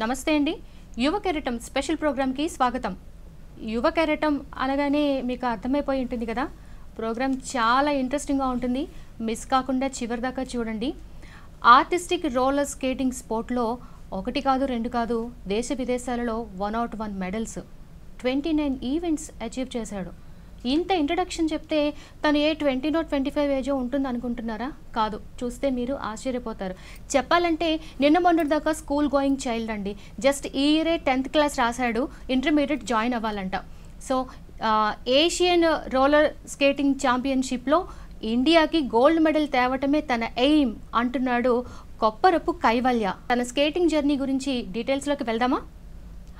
నమస్తే అండి. యువ కెరటం స్పెషల్ ప్రోగ్రామ్కి స్వాగతం. యువ కెరటం అనగానే మీకు అర్థమైపోయి ఉంటుంది కదా. ప్రోగ్రామ్ చాలా ఇంట్రెస్టింగ్గా ఉంటుంది. మిస్ కాకుండా చివరి దాకా చూడండి. ఆర్టిస్టిక్ రోలర్ స్కేటింగ్ స్పోర్ట్లో 1 కాదు 2 కాదు దేశ విదేశాలలో 101 మెడల్స్, 29 ఈవెంట్స్ అచీవ్ చేశాడు. ఇంత ఇంట్రడక్షన్ చెప్తే తను ఏ 20 or 25 ఏజో ఉంటుంది అనుకుంటున్నారా? కాదు, చూస్తే మీరు ఆశ్చర్యపోతారు. చెప్పాలంటే నిన్న మొన్నటి దాకా స్కూల్ గోయింగ్ చైల్డ్ అండి. జస్ట్ ఈ ఇయరే 10th క్లాస్ రాశాడు, ఇంటర్మీడియట్ జాయిన్ అవ్వాలంట. సో ఏషియన్ రోలర్ స్కేటింగ్ ఛాంపియన్షిప్లో ఇండియాకి గోల్డ్ మెడల్ తేవటమే తన ఎయిమ్ అంటున్నాడు కొప్పరపు కైవల్య. తన స్కేటింగ్ జర్నీ గురించి డీటెయిల్స్లోకి వెళ్దామా?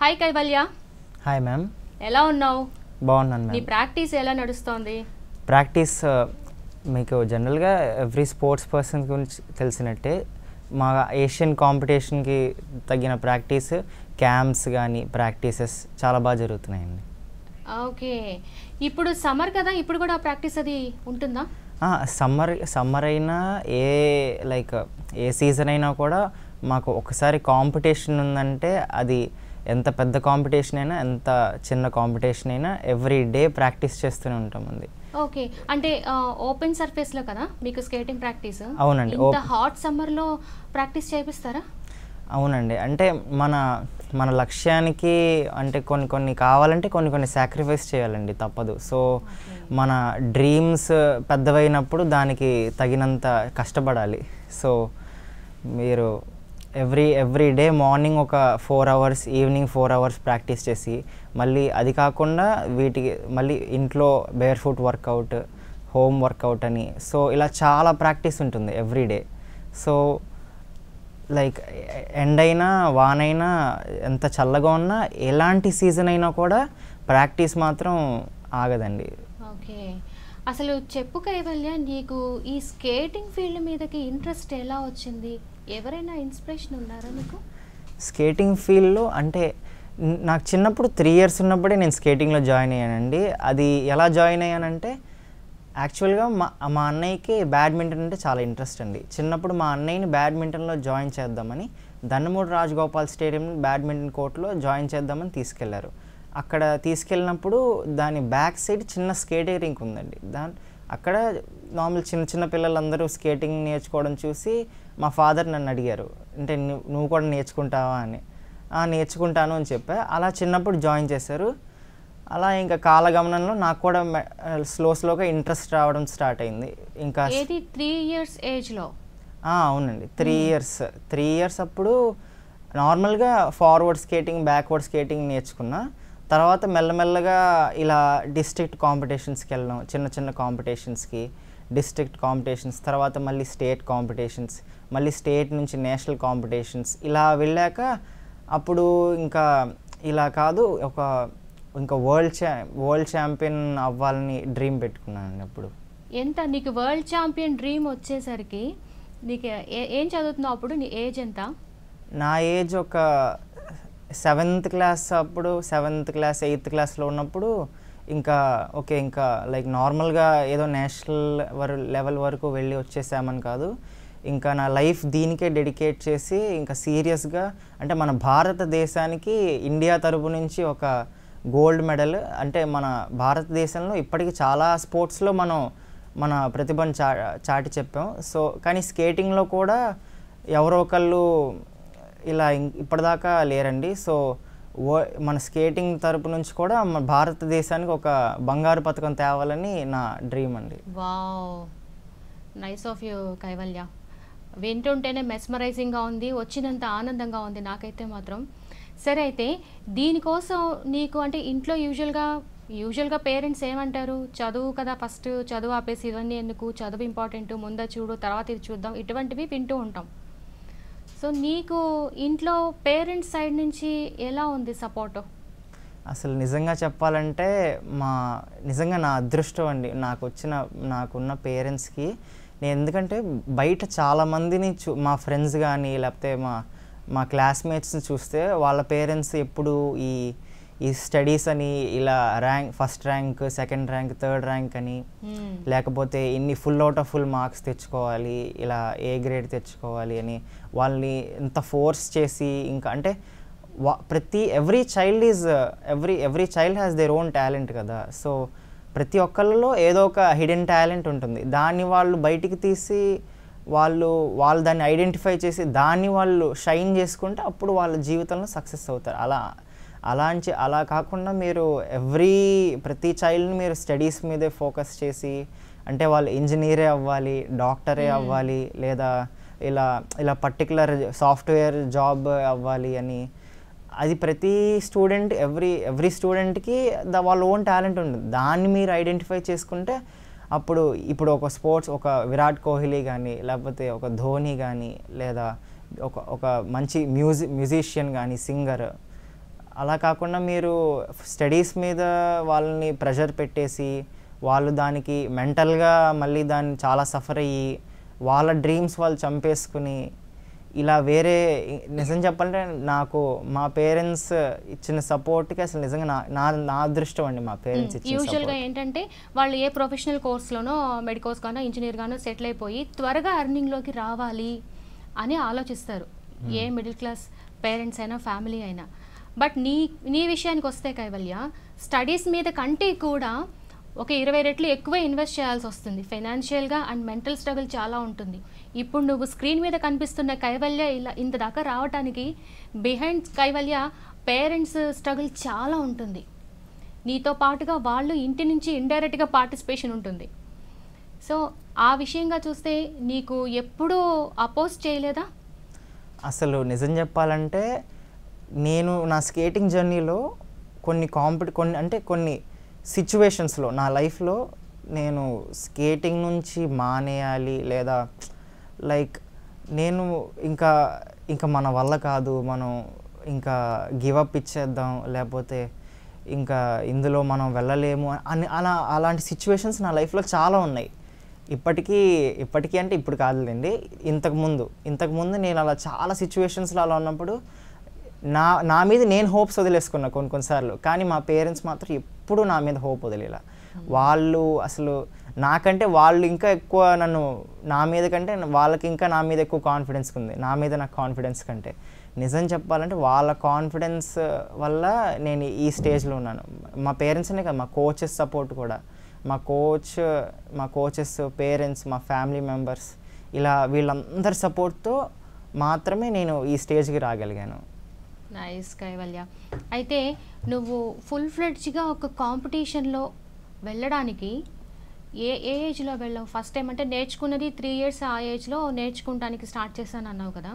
హాయ్ కైవల్య. హాయ్ మ్యామ్, ఎలా ఉన్నావు? బాగున్నాను. నీ ప్రాక్టీస్ ఎలా నడుస్తోంది? ప్రాక్టీస్ మీకు జనరల్గా ఎవ్రీ స్పోర్ట్స్ పర్సన్ గురించి తెలిసినట్టే మా ఏషియన్ కాంపిటీషన్కి తగిన ప్రాక్టీస్, క్యాంప్స్ కానీ ప్రాక్టీసెస్ చాలా బాగా జరుగుతున్నాయండి. ఓకే, ఇప్పుడు సమ్మర్ కదా, ఇప్పుడు కూడా ప్రాక్టీస్ అది ఉంటుందా? సమ్మర్ అయినా ఏ సీజన్ అయినా కూడా మాకు ఒకసారి కాంపిటీషన్ ఉందంటే అది ఎంత పెద్ద కాంపిటీషన్ అయినా ఎంత చిన్న కాంపిటీషన్ అయినా ఎవ్రీ డే ప్రాక్టీస్ చేస్తూనే ఉంటామండి. ఓకే, అంటే ఓపెన్ సర్ఫేస్లో కదా మీకు స్కేటింగ్ ప్రాక్టీస్? అవునండి. ఇంత హాట్ సమ్మర్లో ప్రాక్టీస్ చేపిస్తారా? అవునండి, అంటే మన లక్ష్యానికి అంటే కొన్ని కావాలంటే కొన్ని సాక్రిఫైస్ చేయాలండి, తప్పదు. సో మన డ్రీమ్స్ పెద్దవైనప్పుడు దానికి తగినంత కష్టపడాలి. సో మీరు ఎవ్రీ డే మార్నింగ్ ఒక 4 hours, ఈవినింగ్ 4 hours ప్రాక్టీస్ చేసి మళ్ళీ అది కాకుండా వీటికి మళ్ళీ ఇంట్లో barefoot workout, home workout అని, సో ఇలా చాలా ప్రాక్టీస్ ఉంటుంది ఎవ్రీ డే. సో ఎండ్ అయినా వానైనా ఎంత చల్లగా ఉన్నా ఎలాంటి సీజన్ అయినా కూడా ప్రాక్టీస్ మాత్రం ఆగదండి. ఓకే, అసలు చెప్పు కైవల్య, నీకు ఈ స్కేటింగ్ ఫీల్డ్ మీదకి ఇంట్రెస్ట్ ఎలా వచ్చింది? ఎవరైనా ఇన్స్పిరేషన్ ఉన్నారా నీకు? స్కేటింగ్ ఫీల్డ్లో అంటే నాకు చిన్నప్పుడు 3 years ఉన్నప్పుడే నేను స్కేటింగ్లో జాయిన్ అయ్యానండి. అది ఎలా జాయిన్ అయ్యానంటే యాక్చువల్గా మా అన్నయ్యకి బ్యాడ్మింటన్ అంటే చాలా ఇంట్రెస్ట్ అండి. చిన్నప్పుడు మా అన్నయ్యని బ్యాడ్మింటన్లో జాయిన్ చేద్దామని దండమూడి రాజగోపాల్ స్టేడియం బ్యాడ్మింటన్ కోర్ట్లో జాయిన్ చేద్దామని తీసుకెళ్లారు. అక్కడ తీసుకెళ్ళినప్పుడు దాని బ్యాక్ సైడ్ చిన్న స్కేటింగ్ రింక్ ఉందండి. అక్కడ నార్మల్ చిన్న పిల్లలందరూ స్కేటింగ్ నేర్చుకోవడం చూసి మా ఫాదర్ నన్ను అడిగారు, అంటే నువ్వు కూడా నేర్చుకుంటావా అని. నేర్చుకుంటాను అని చెప్పా. అలా చిన్నప్పుడు జాయిన్ చేశారు. అలా ఇంకా కాలగమనంలో నాకు కూడా స్లోగా ఇంట్రెస్ట్ రావడం స్టార్ట్ అయింది. ఇంకా 3 years ఏజ్లో? అవునండి, 3 years అప్పుడు నార్మల్గా ఫార్వర్డ్ స్కేటింగ్, బ్యాక్వర్డ్ స్కేటింగ్ నేర్చుకున్నా. తర్వాత మెల్లమెల్లగా ఇలా డిస్ట్రిక్ట్ కాంపిటీషన్స్కి వెళ్ళడం, చిన్న కాంపిటీషన్స్కి, డిస్ట్రిక్ట్ కాంపిటీషన్స్, తర్వాత మళ్ళీ స్టేట్ కాంపిటీషన్స్, మళ్ళీ స్టేట్ నుంచి నేషనల్ కాంపిటీషన్స్, ఇలా వెళ్ళాక అప్పుడు ఇంకా ఇలా కాదు, ఇంకా వరల్డ్ ఛాంపియన్ అవ్వాలని డ్రీమ్ పెట్టుకున్నానండి. అప్పుడు నీకు వరల్డ్ ఛాంపియన్ డ్రీమ్ వచ్చేసరికి నీకు ఏం చదువుతున్నావు అప్పుడు? నీ ఏజ్ ఎంత? నా ఏజ్ ఒక 7th class అప్పుడు, 7th class 8th classలో ఉన్నప్పుడు ఇంకా నార్మల్గా ఏదో నేషనల్ లెవెల్ వరకు వెళ్ళి వచ్చేసామని కాదు, ఇంకా నా లైఫ్ దీనికే డెడికేట్ చేసి ఇంకా సీరియస్గా, అంటే మన భారతదేశానికి ఇండియా తరపు నుంచి ఒక గోల్డ్ మెడల్, అంటే మన భారతదేశంలో ఇప్పటికీ చాలా స్పోర్ట్స్లో మన ప్రతిభను చాటి చెప్పాం. సో కానీ స్కేటింగ్లో కూడా ఎవరో ఒకళ్ళు ఇలా ఇప్పటిదాకా లేరండి. సో మన స్కేటింగ్ తరపు నుంచి కూడా మన భారతదేశానికి ఒక బంగారు పథకం తేవాలని నా డ్రీమ్ అండి. Wow, nice of you Kaivalya. వింటుంటేనే మెస్మరైజింగ్గా ఉంది, వచ్చినంత ఆనందంగా ఉంది నాకైతే మాత్రం. సరే, అయితే దీనికోసం నీకు అంటే ఇంట్లో యూజువల్గా పేరెంట్స్ ఏమంటారు? చదువు కదా, ఫస్ట్ చదువు ఆపేసి ఇవన్నీ ఎందుకు, చదువు ఇంపార్టెంట్, ముందు చూడు తర్వాత ఇది చూద్దాం, ఇటువంటివి వింటూ ఉంటాం. సో నీకు ఇంట్లో పేరెంట్స్ సైడ్ నుంచి ఎలా ఉంది సపోర్టు? అసలు నిజంగా చెప్పాలంటే నిజంగా నా అదృష్టం అండి నాకున్న పేరెంట్స్కి. నేను ఎందుకంటే బయట చాలామందిని మా ఫ్రెండ్స్ కానీ లేకపోతే మా క్లాస్మేట్స్ని చూస్తే వాళ్ళ పేరెంట్స్ ఎప్పుడు ఈ స్టడీస్ అని ఇలా first rank, second rank, third rank అని, లేకపోతే ఇన్ని full out of full marks తెచ్చుకోవాలి, ఇలా A grade తెచ్చుకోవాలి అని వాళ్ళని ఎంత ఫోర్స్ చేసి, ఇంకా అంటే every child has their own talent కదా. సో ప్రతి ఒక్కళ్ళలో ఏదో ఒక హిడెన్ టాలెంట్ ఉంటుంది. దాన్ని వాళ్ళు బయటికి తీసి వాళ్ళు దాన్ని ఐడెంటిఫై చేసి దాన్ని వాళ్ళు షైన్ చేసుకుంటే అప్పుడు వాళ్ళ జీవితంలో సక్సెస్ అవుతారు. అలా కాకుండా మీరు ప్రతి చైల్డ్ని మీరు స్టడీస్ మీదే ఫోకస్ చేసి అంటే వాళ్ళు ఇంజనీరే అవ్వాలి, డాక్టరే అవ్వాలి, లేదా ఇలా పర్టికులర్ సాఫ్ట్వేర్ జాబ్ అవ్వాలి అని, అది ప్రతి స్టూడెంట్ ఎవ్రీ స్టూడెంట్కి వాళ్ళ ఓన్ టాలెంట్ ఉంటుంది. దాన్ని మీరు ఐడెంటిఫై చేసుకుంటే ఇప్పుడు ఒక స్పోర్ట్స్ ఒక విరాట్ కోహ్లీ కానీ లేకపోతే ఒక ధోని కానీ లేదా ఒక మంచి మ్యూజిషియన్ కానీ సింగర్, అలా కాకుండా మీరు స్టడీస్ మీద వాళ్ళని ప్రెషర్ పెట్టేసి వాళ్ళు దానికి మెంటల్గా మళ్ళీ దాన్ని చాలా సఫర్ అయ్యి వాళ్ళ డ్రీమ్స్ వాళ్ళు చంపేసుకుని ఇలా నిజం చెప్పాలంటే నాకు మా పేరెంట్స్ ఇచ్చిన సపోర్ట్కి అసలు నిజంగా నా అదృష్టం అండి మా పేరెంట్స్ ఇచ్చిన. యూజువల్గా ఏంటంటే వాళ్ళు ఏ ప్రొఫెషనల్ కోర్స్లోనో మెడికోస్ గానో ఇంజనీర్ గానో సెటిల్ అయిపోయి త్వరగా అర్నింగ్లోకి రావాలి అని ఆలోచిస్తారు, ఏ మిడిల్ క్లాస్ పేరెంట్స్ అయినా ఫ్యామిలీ అయినా. బట్ నీ విషయానికి వస్తే కైవల్య, స్టడీస్ మీద కంటే కూడా ఒక 20 రెట్లు ఎక్కువ ఇన్వెస్ట్ చేయాల్సి వస్తుంది ఫైనాన్షియల్గా అండ్ మెంటల్ స్ట్రగుల్ చాలా ఉంటుంది. ఇప్పుడు నువ్వు స్క్రీన్ మీద కనిపిస్తున్న కైవల్య ఇంత దాకా రావడానికి బిహైండ్ కైవల్య పేరెంట్స్ స్ట్రగుల్ చాలా ఉంటుంది. నీతో పాటుగా వాళ్ళు ఇంటి నుంచి ఇండైరెక్ట్గా పార్టిసిపేషన్ ఉంటుంది. సో ఆ విషయంగా చూస్తే నీకు ఎప్పుడూ అపోజ్ చేయలేదా? అసలు నిజం చెప్పాలంటే నేను నా స్కేటింగ్ జర్నీలో కొన్ని సిచ్యువేషన్స్లో నా లైఫ్లో నేను స్కేటింగ్ నుంచి మానేయాలి లేదా నేను ఇంకా మన వల్ల కాదు, మనం ఇంకా గివప్ ఇచ్చేద్దాం, లేకపోతే ఇంకా ఇందులో మనం వెళ్ళలేము అని అలాంటి సిచ్యువేషన్స్ నా లైఫ్లో చాలా ఉన్నాయి. ఇప్పటికీ అంటే ఇప్పుడు కాదులేండి, ఇంతకుముందు నేను అలా చాలా సిచ్యువేషన్స్లో అలా ఉన్నప్పుడు నా మీద నేను హోప్స్ వదిలేసుకున్నా కొన్నిసార్లు. కానీ మా పేరెంట్స్ మాత్రం ఎప్పుడు నా మీద హోప్ వదిలేలా. వాళ్ళు అసలు నాకంటే వాళ్ళు ఇంకా ఎక్కువ నా మీద కంటే వాళ్ళకి ఇంకా నా మీద ఎక్కువ కాన్ఫిడెన్స్ ఉంది, నా మీద నాకు కాన్ఫిడెన్స్ కంటే. నిజం చెప్పాలంటే వాళ్ళ కాన్ఫిడెన్స్ వల్ల నేను ఈ స్టేజ్లో ఉన్నాను. మా పేరెంట్స్నే కాదు, మా కోచెస్ సపోర్ట్ కూడా, మా కోచెస్, పేరెంట్స్, మా ఫ్యామిలీ మెంబర్స్, ఇలా వీళ్ళందరి సపోర్ట్తో మాత్రమే నేను ఈ స్టేజ్కి రాగలిగాను. నైస్ కైవల్య. అయితే నువ్వు ఫుల్ ఫ్లెడ్జ్గా ఒక కాంపిటీషన్లో వెళ్ళడానికి ఏ ఏజ్లో వెళ్ళావు? ఫస్ట్ టైం అంటే నేర్చుకున్నది 3 years, ఆ ఏజ్లో నేర్చుకోవడానికి స్టార్ట్ చేశాను అన్నావు కదా.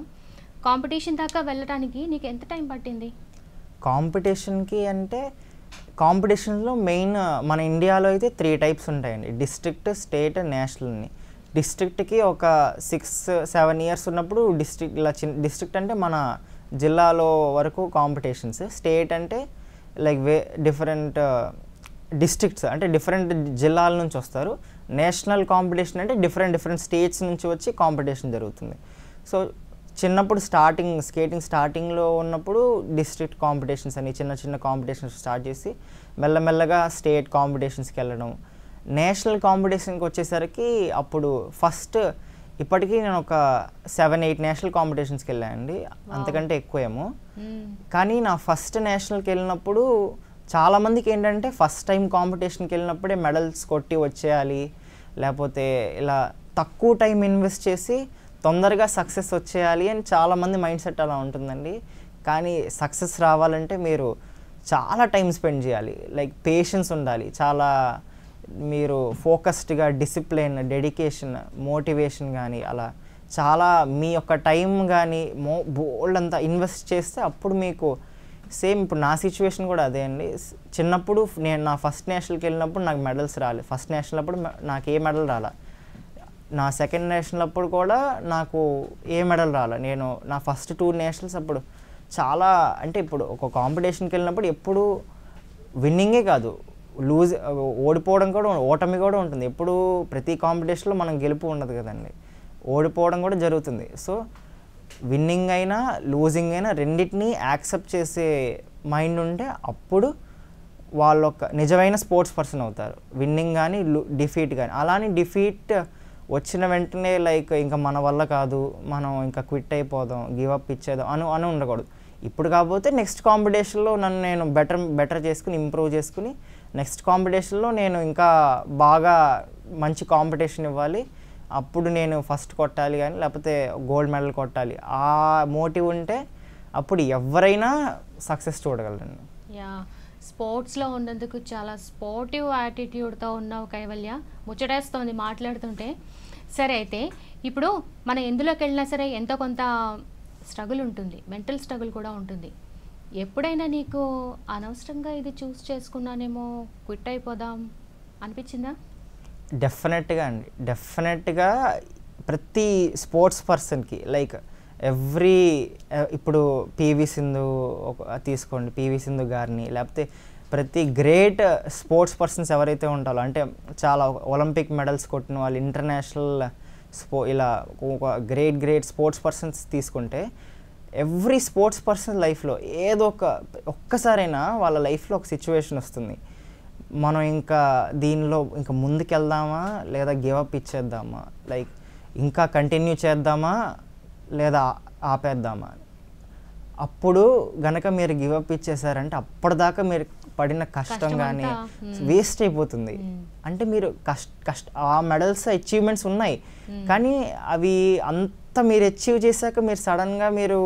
కాంపిటీషన్ దాకా వెళ్ళడానికి నీకు ఎంత టైం పట్టింది? కాంపిటీషన్లో మెయిన్ మన ఇండియాలో అయితే 3 types ఉంటాయండి, డిస్ట్రిక్ట్, స్టేట్, నేషనల్ అని. డిస్ట్రిక్ట్కి ఒక 6-7 years ఉన్నప్పుడు డిస్ట్రిక్ట్ అంటే మన జిల్లాలో వరకు కాంపిటీషన్స్. స్టేట్ అంటే డిఫరెంట్ డిస్ట్రిక్ట్స్ అంటే డిఫరెంట్ జిల్లాల నుంచి వస్తారు. నేషనల్ కాంపిటీషన్ అంటే డిఫరెంట్ స్టేట్స్ నుంచి వచ్చి కాంపిటీషన్ జరుగుతుంది. సో చిన్నప్పుడు స్కేటింగ్ స్టార్టింగ్లో ఉన్నప్పుడు డిస్ట్రిక్ట్ కాంపిటీషన్స్ అని చిన్న కాంపిటీషన్స్ స్టార్ట్ చేసి మెల్లమెల్లగా స్టేట్ కాంపిటీషన్స్కి వెళ్ళడం. నేషనల్ కాంపిటీషన్కి వచ్చేసరికి అప్పుడు ఇప్పటికీ నేను ఒక 7-8 నేషనల్ కాంపిటీషన్స్కి వెళ్ళానండి, అంతకంటే ఎక్కువేమో. కానీ నా ఫస్ట్ నేషనల్కి వెళ్ళినప్పుడు చాలామందికి ఏంటంటే ఫస్ట్ టైం కాంపిటీషన్కి వెళ్ళినప్పుడే మెడల్స్ కొట్టి వచ్చేయాలి, లేకపోతే ఇలా తక్కువ టైం ఇన్వెస్ట్ చేసి తొందరగా సక్సెస్ వచ్చేయాలి అని చాలామంది మైండ్ సెట్ అలా ఉంటుందండి. కానీ సక్సెస్ రావాలంటే మీరు చాలా టైం స్పెండ్ చేయాలి, పేషెన్స్ ఉండాలి, చాలా మీరు ఫోకస్డ్గా డిసిప్లిన్, డెడికేషన్, మోటివేషన్ కానీ అలా చాలా మీ యొక్క టైం కానీ బోల్డ్ అంతా ఇన్వెస్ట్ చేస్తే అప్పుడు మీకు సేమ్ ఇప్పుడు నా సిచ్యువేషన్ కూడా అదే అండి. చిన్నప్పుడు నేను నా ఫస్ట్ నేషనల్కి వెళ్ళినప్పుడు నాకు మెడల్స్ రాలేదు. ఫస్ట్ నేషనల్ అప్పుడు నాకు ఏ మెడల్ రాలే. నా సెకండ్ నేషనల్ అప్పుడు కూడా నాకు ఏ మెడల్ రాలే. నేను నా ఫస్ట్ 2 నేషనల్స్ అప్పుడు చాలా అంటే ఇప్పుడు ఒక కాంపిటీషన్కి వెళ్ళినప్పుడు ఎప్పుడు విన్నింగే కాదు, ఓటమి కూడా ఉంటుంది. ఎప్పుడు ప్రతి కాంపిటీషన్లో మనం గెలుపు ఉండదు కదండి, ఓడిపోవడం కూడా జరుగుతుంది. సో విన్నింగ్ అయినా లూజింగ్ అయినా రెండింటినీ యాక్సెప్ట్ చేసే మైండ్ ఉంటే అప్పుడు వాళ్ళు ఒక నిజమైన స్పోర్ట్స్ పర్సన్ అవుతారు. విన్నింగ్ కానీ డిఫీట్ కానీ. అలానే డిఫీట్ వచ్చిన వెంటనే ఇంకా మన వల్ల కాదు, మనం ఇంకా క్విట్ అయిపోదాం, గివ్ అప్ ఇచ్చేద్దాం అని ఉండకూడదు. ఇప్పుడు కాకపోతే నెక్స్ట్ కాంపిటీషన్లో నన్ను నేను బెటర్ చేసుకుని ఇంప్రూవ్ చేసుకుని నెక్స్ట్ కాంపిటీషన్లో నేను ఇంకా బాగా మంచి కాంపిటీషన్ ఇవ్వాలి, అప్పుడు నేను ఫస్ట్ కొట్టాలి కానీ లేకపోతే గోల్డ్ మెడల్ కొట్టాలి, ఆ మోటివ్ ఉంటే అప్పుడు ఎవరైనా సక్సెస్ చూడగలరు. యా, స్పోర్ట్స్లో ఉన్నందుకు చాలా స్పోర్టివ్ యాటిట్యూడ్తో ఉన్నావు కైవల్య, ముచ్చటేస్తోంది మాట్లాడుతుంటే. సరే, అయితే ఇప్పుడు మనం ఎందులోకి వెళ్ళినా సరే ఎంతో కొంత స్ట్రగుల్ ఉంటుంది, మెంటల్ స్ట్రగుల్ కూడా ఉంటుంది. ఎప్పుడైనా నీకు అనవసరంగా ఇది చూస్ చేసుకున్నానేమో, క్విట్ అయిపోదాం అనిపించిందా? డెఫినెట్గా అండి, డెఫినెట్గా ప్రతి స్పోర్ట్స్ పర్సన్కి లైక్ ఇప్పుడు పివి సింధు తీసుకోండి, పివి సింధు గారిని, లేకపోతే ప్రతి గ్రేట్ స్పోర్ట్స్ పర్సన్స్ ఎవరైతే ఉంటారో, అంటే చాలా ఒలింపిక్ మెడల్స్ కొట్టిన వాళ్ళు, ఇంటర్నేషనల్ ఇలా ఒక గ్రేట్ స్పోర్ట్స్ పర్సన్స్ తీసుకుంటే ఎవ్రీ స్పోర్ట్స్ పర్సన్ లైఫ్లో ఏదో ఒక్కసారైనా వాళ్ళ లైఫ్లో ఒక సిచ్యువేషన్ వస్తుంది, మనం ఇంకా దీనిలో ఇంకా ముందుకెళ్దామా లేదా గివప్ ఇచ్చేద్దామా, లైక్ ఇంకా కంటిన్యూ చేద్దామా లేదా ఆపేద్దామా. అప్పుడు గనక మీరు గివప్ ఇచ్చేసారంటే అప్పటిదాకా మీరు పడిన కష్టం కానీ వేస్ట్ అయిపోతుంది. అంటే మీరు ఆ మెడల్స్ అచీవ్మెంట్స్ ఉన్నాయి కానీ అవి అంత మీరు అచీవ్ చేశాక మీరు సడన్గా మీరు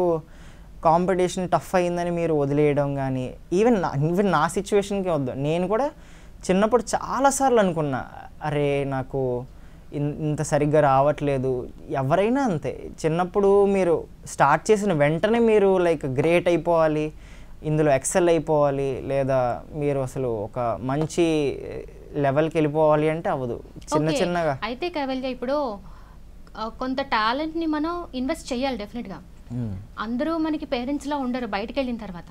కాంపిటీషన్ టఫ్ అయిందని మీరు వదిలేయడం కానీ, ఈవెన్ నా సిచ్యువేషన్కి వద్దు, నేను కూడా చిన్నప్పుడు చాలాసార్లు అనుకున్నా, అరే నాకు ఇంత సరిగ్గా రావట్లేదు. ఎవరైనా అంతే, చిన్నప్పుడు మీరు స్టార్ట్ చేసిన వెంటనే మీరు లైక్ గ్రేట్ అయిపోవాలి, ఇందులో ఎక్సెల్ అయిపోవాలి, లేదా మీరు అసలు ఒక మంచి లెవెల్కి వెళ్ళిపోవాలి అంటే అవ్వదు. చిన్నగా అయితే కైవల్య, ఇప్పుడు కొంత టాలెంట్ని మనం ఇన్వెస్ట్ చేయాలి డెఫినెట్గా. అందరూ మనకి పేరెంట్స్లా ఉండరు బయటకు వెళ్ళిన తర్వాత.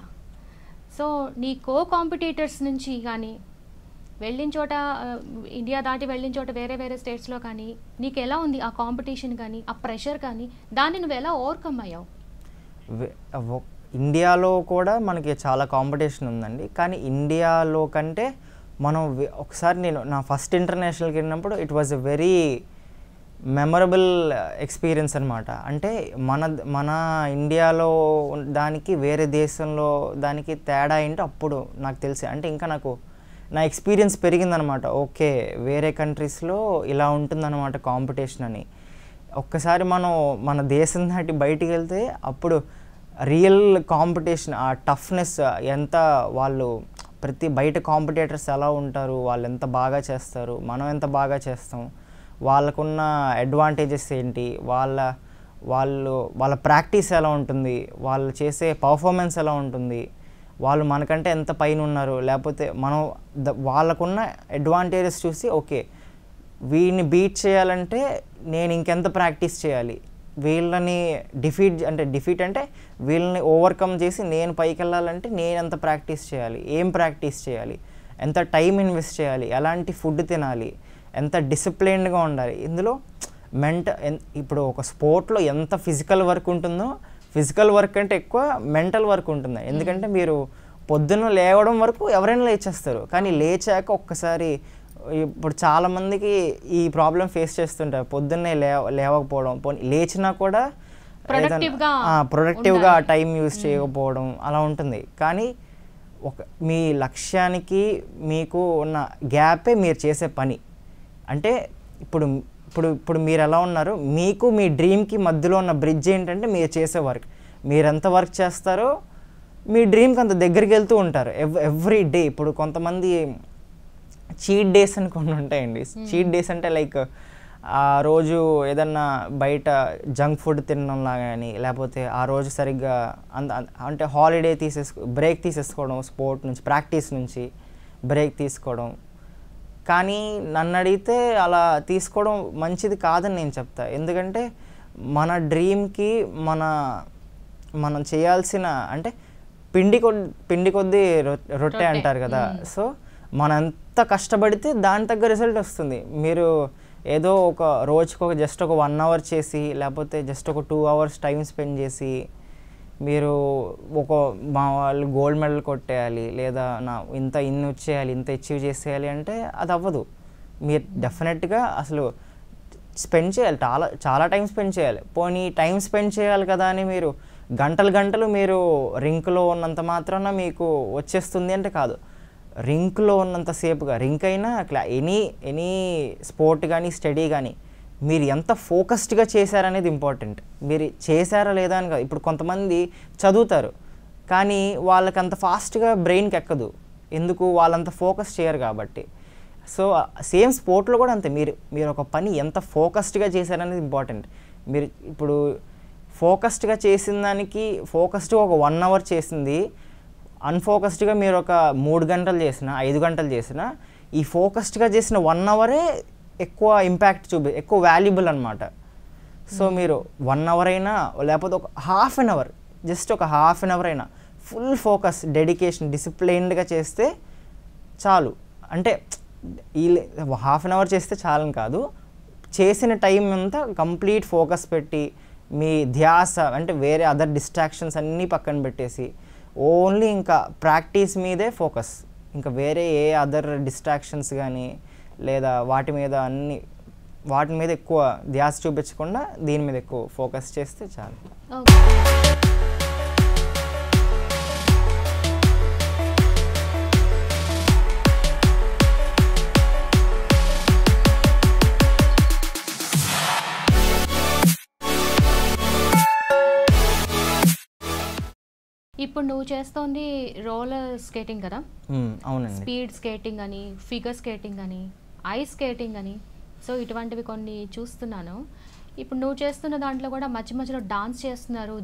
సో నీ కాంపిటీటర్స్ నుంచి కానీ, వెళ్ళిన చోట ఇండియా దాటి వెళ్ళిన చోట వేరే స్టేట్స్లో కానీ నీకు ఎలా ఉంది ఆ కాంపిటీషన్ కానీ ఆ ప్రెషర్ కానీ, దాన్ని నువ్వు ఎలా ఓవర్కమ్ అయ్యావు? ఇండియాలో కూడా మనకి చాలా కాంపిటీషన్ ఉందండి, కానీ ఇండియాలో కంటే మనం ఒకసారి నేను నా ఫస్ట్ ఇంటర్నేషనల్కి వెళ్ళినప్పుడు it was a very memorable experience అనమాట. అంటే మన ఇండియాలో దానికి వేరే దేశంలో దానికి తేడా ఏంటో అప్పుడు నాకు తెలిసి, అంటే ఇంకా నా ఎక్స్పీరియన్స్ పెరిగిందనమాట. ఓకే, వేరే కంట్రీస్లో ఇలా ఉంటుందన్నమాట కాంపిటీషన్ అని. ఒక్కసారి మనం మన దేశం దాటి బయటికి వెళ్తే అప్పుడు రియల్ కాంపిటీషన్, ఆ టఫ్నెస్ ఎంత, వాళ్ళు ప్రతి బయట కాంపిటేటర్స్ ఎలా ఉంటారు, వాళ్ళు ఎంత బాగా చేస్తారు, మనం ఎంత బాగా చేస్తాం, వాళ్ళకున్న అడ్వాంటేజెస్ ఏంటి, వాళ్ళ ప్రాక్టీస్ ఎలా ఉంటుంది, వాళ్ళు చేసే పర్ఫార్మెన్స్ ఎలా ఉంటుంది, వాళ్ళు మనకంటే ఎంత పైన ఉన్నారు, లేకపోతే మనం వాళ్ళకున్న అడ్వాంటేజెస్ చూసి ఓకే వీళ్ళని బీట్ చేయాలంటే నేను ఇంకెంత ప్రాక్టీస్ చేయాలి, వీళ్ళని డిఫీట్ అంటే వీళ్ళని ఓవర్కమ్ చేసి నేను పైకి వెళ్ళాలంటే నేను ఎంత ప్రాక్టీస్ చేయాలి, ఏం ప్రాక్టీస్ చేయాలి, ఎంత టైం ఇన్వెస్ట్ చేయాలి, ఎలాంటి ఫుడ్ తినాలి, ఎంత డిసిప్లైన్డ్గా ఉండాలి. ఇందులో ఇప్పుడు ఒక స్పోర్ట్లో ఎంత ఫిజికల్ వర్క్ ఉంటుందో, ఫిజికల్ వర్క్ అంటే ఎక్కువ మెంటల్ వర్క్ ఉంటుంది. ఎందుకంటే మీరు పొద్దున్న లేవడం వరకు ఎవరైనా లేచేస్తారు, కానీ లేచాక ఒక్కసారి ఇప్పుడు చాలామందికి ఈ ప్రాబ్లం ఫేస్ చేస్తుంటారు, పొద్దున్నే లేవకపోవడం, లేచినా కూడా ప్రొడక్టివ్గా టైం యూజ్ చేయకపోవడం అలా ఉంటుంది. కానీ మీ లక్ష్యానికి మీకు ఉన్న గ్యాపే మీరు చేసే పని. అంటే ఇప్పుడు మీరు ఎలా ఉన్నారు, మీకు మీ డ్రీమ్కి మధ్యలో ఉన్న బ్రిడ్జ్ ఏంటంటే మీరు చేసే వర్క్. మీరు ఎంత వర్క్ చేస్తారో మీ డ్రీమ్కి అంత దగ్గరికి వెళ్తూ ఉంటారు ఎవ్రీ డే. ఇప్పుడు కొంతమంది చీట్ డేస్ అని కొన్ని ఉంటాయండి. చీట్ డేస్ అంటే లైక్ ఆ రోజు ఏదన్నా బయట జంక్ ఫుడ్ తినడంలా కానీ, లేకపోతే ఆ రోజు సరిగ్గా అంటే హాలిడే బ్రేక్ తీసేసుకోవడం, స్పోర్ట్ నుంచి ప్రాక్టీస్ నుంచి బ్రేక్ తీసుకోవడం. కానీ నన్ను అడిగితే అలా తీసుకోవడం మంచిది కాదని నేను చెప్తా. ఎందుకంటే మన డ్రీమ్కి మనం చేయాల్సిన, అంటే పిండి కొద్దీ రొట్టె అంటారు కదా. సో మనం ఎంత కష్టపడితే దాని తగ్గ రిజల్ట్ వస్తుంది. మీరు ఏదో ఒక రోజుకి జస్ట్ ఒక 1 hour చేసి, లేకపోతే జస్ట్ ఒక 2 hours టైం స్పెండ్ చేసి మీరు మా వాళ్ళు గోల్డ్ మెడల్ కొట్టేయాలి, లేదా ఇన్ని వచ్చేయాలి, ఇంత అచీవ్ చేసేయాలి అంటే అది అవ్వదు. మీరు డెఫినెట్గా అసలు స్పెండ్ చేయాలి, చాలా టైం స్పెండ్ చేయాలి. పోనీ టైం స్పెండ్ చేయాలి కదా అని మీరు గంటలు గంటలు మీరు రింక్లో ఉన్నంత మాత్రాన మీకు వచ్చేస్తుంది అంటే కాదు. రింక్లో ఉన్నంతసేపుగా రింక్ అయినా ఎనీ స్పోర్ట్ కానీ స్టడీ కానీ మీరు ఎంత ఫోకస్డ్గా చేశారనేది ఇంపార్టెంట్. మీరు చేశారా లేదా అని కాదు. ఇప్పుడు కొంతమంది చదువుతారు కానీ వాళ్ళకి అంత ఫాస్ట్గా బ్రెయిన్కి ఎక్కదు, ఎందుకు వాళ్ళంత ఫోకస్ చేయరు కాబట్టి. సో సేమ్ స్పోర్ట్లో కూడా అంతే, మీరు ఒక పని ఎంత ఫోకస్డ్గా చేశారనేది ఇంపార్టెంట్. మీరు ఇప్పుడు ఫోకస్డ్గా చేసిన దానికి ఫోకస్డ్గా ఒక 1 అవర్ చేసింది, అన్ఫోకస్డ్గా మీరు ఒక 3 గంటలు చేసినా 5 గంటలు చేసినా ఈ ఫోకస్డ్గా చేసిన 1 అవరే ఎక్కువ ఇంపాక్ట్ ఎక్కువ వాల్యుబుల్ అనమాట. సో మీరు 1 అవర్ అయినా లేకపోతే ఒక హాఫ్ అన్ అవర్, జస్ట్ ఒక హాఫ్ అన్ అవర్ అయినా ఫుల్ ఫోకస్, డెడికేషన్, డిసిప్లైన్డ్గా చేస్తే చాలు. అంటే ఈ హాఫ్ అన్ అవర్ చేస్తే చాలని కాదు, చేసిన టైం అంతా కంప్లీట్ ఫోకస్ పెట్టి మీ ధ్యాస అంటే వేరే అదర్ డిస్ట్రాక్షన్స్ అన్నీ పక్కన పెట్టేసి ఓన్లీ ఇంకా ప్రాక్టీస్ మీదే ఫోకస్, ఇంకా వేరే ఏ అదర్ డిస్ట్రాక్షన్స్ కానీ లేదా వాటి మీద ఎక్కువ ధ్యాస చూపించకుండా దీని మీద ఎక్కువ ఫోకస్ చేస్తే చాలు. ఇప్పుడు నువ్వు చేస్తోంది రోలర్ స్కేటింగ్ కదా? అవునండి. స్పీడ్ స్కేటింగ్ అని, ఫిగర్ స్కేటింగ్ అని, ఐస్ స్కేటింగ్ అని, సో ఇటువంటివి కొన్ని చూస్తున్నాను. ఇప్పుడు నువ్వు చేస్తున్న దాంట్లో కూడా మధ్య మధ్యలో డాన్స్ చేస్తున్నారు,